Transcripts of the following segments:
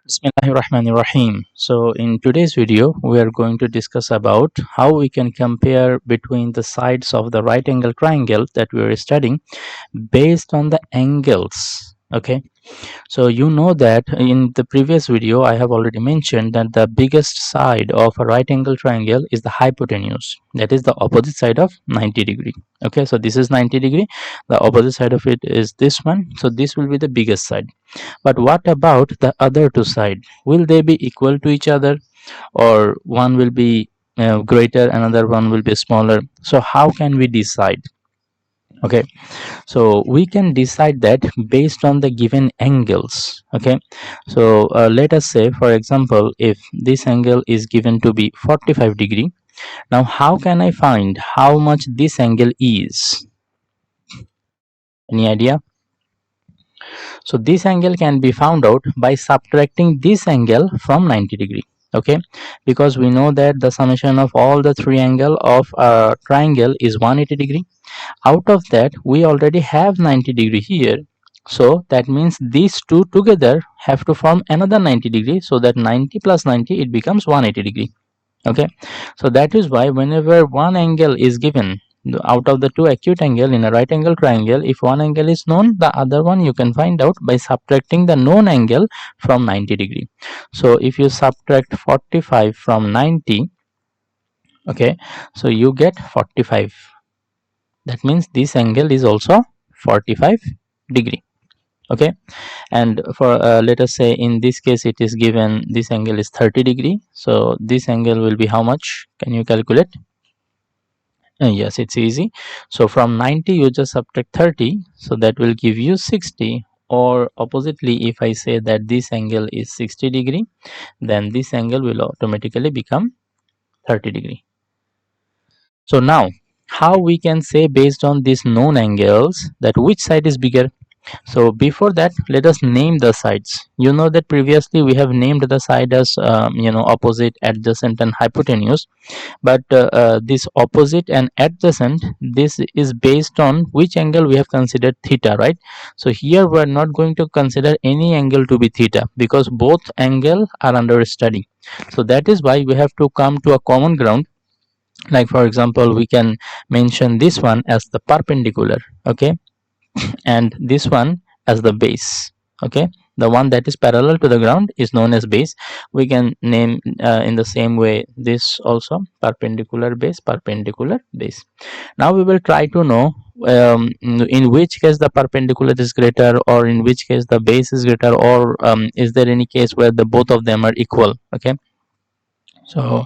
Bismillahirrahmanirrahim. So in today's video, we are going to discuss about how we can compare between the sides of the right angle triangle that we are studying based on the angles. Okay. So you know that in the previous video I have already mentioned that the biggest side of a right angle triangle is the hypotenuse, that is the opposite side of 90 degree. Okay, so this is 90 degree, the opposite side of it is this one, so this will be the biggest side. But what about the other two sides? Will they be equal to each other, or one will be greater, another one will be smaller? So how can we decide? Okay, so we can decide that based on the given angles. Okay, so let us say, for example, if this angle is given to be 45 degree, now how can I find how much this angle is? Any idea? So this angle can be found out by subtracting this angle from 90 degree. Okay, because we know that the summation of all the three angle of a triangle is 180 degree. Out of that, we already have 90 degree here, so that means these two together have to form another 90 degree, so that 90 plus 90, it becomes 180 degree. Okay, so that is why whenever one angle is given out of the two acute angle in a right angle triangle, if one angle is known, the other one you can find out by subtracting the known angle from 90 degree. So if you subtract 45 from 90, okay, so you get 45. That means this angle is also 45 degree. Okay, and for let us say in this case it is given this angle is 30 degree, so this angle will be how much? Can you calculate? Yes, it's easy. So from 90 you just subtract 30, so that will give you 60. Or oppositely, if I say that this angle is 60 degree, then this angle will automatically become 30 degree. So now how we can say based on these known angles that which side is bigger? So before that, let us name the sides. You know that previously we have named the side as opposite, adjacent and hypotenuse. But this opposite and adjacent, this is based on which angle we have considered theta, right? So here we are not going to consider any angle to be theta because both angle are under study. So that is why we have to come to a common ground. Like for example, we can mention this one as the perpendicular, okay, and this one as the base. Okay, the one that is parallel to the ground is known as base. We can name in the same way this also, perpendicular base, perpendicular base. Now we will try to know in which case the perpendicular is greater, or in which case the base is greater, or is there any case where the both of them are equal. Okay, so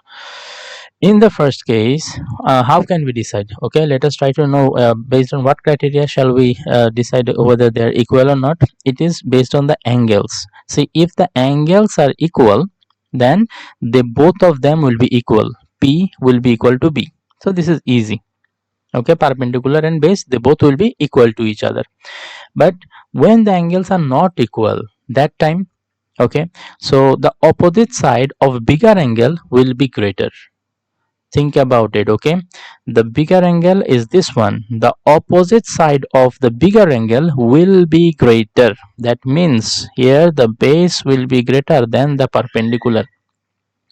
in the first case, how can we decide? Okay, let us try to know based on what criteria shall we decide whether they are equal or not. It is based on the angles. See, if the angles are equal, then they both of them will be equal. P will be equal to B. So this is easy. Okay, perpendicular and base, they both will be equal to each other. But when the angles are not equal, that time, okay, so the opposite side of bigger angle will be greater. Think about it. Okay, the bigger angle is this one, the opposite side of the bigger angle will be greater. That means here the base will be greater than the perpendicular.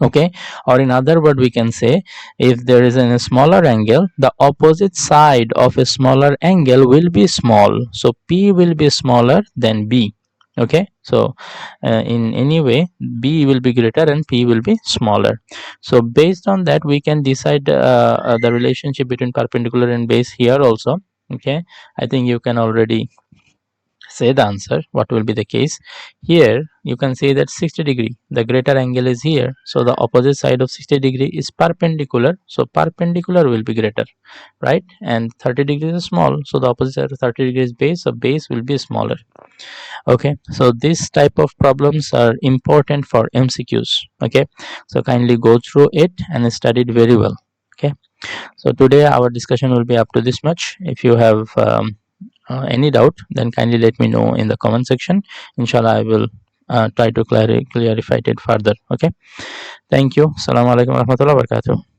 Okay, or in other word, we can say if there is a smaller angle, the opposite side of a smaller angle will be small, so P will be smaller than B. Okay, so in any way B will be greater and P will be smaller. So based on that we can decide the relationship between perpendicular and base here also. Okay, I think you can already say the answer what will be the case. Here you can see that 60 degree, the greater angle is here, so the opposite side of 60 degree is perpendicular, so perpendicular will be greater, right? And 30 degrees is small, so the opposite side of 30 degrees is base, so base will be smaller. Okay, so this type of problems are important for MCQs. Okay, so kindly go through it and study it very well. Okay, so today our discussion will be up to this much. If you have any doubt, then kindly let me know in the comment section. Inshallah, I will try to clarify it further. Okay, thank you. Assalamu alaikum warahmatullahi wabarakatuh.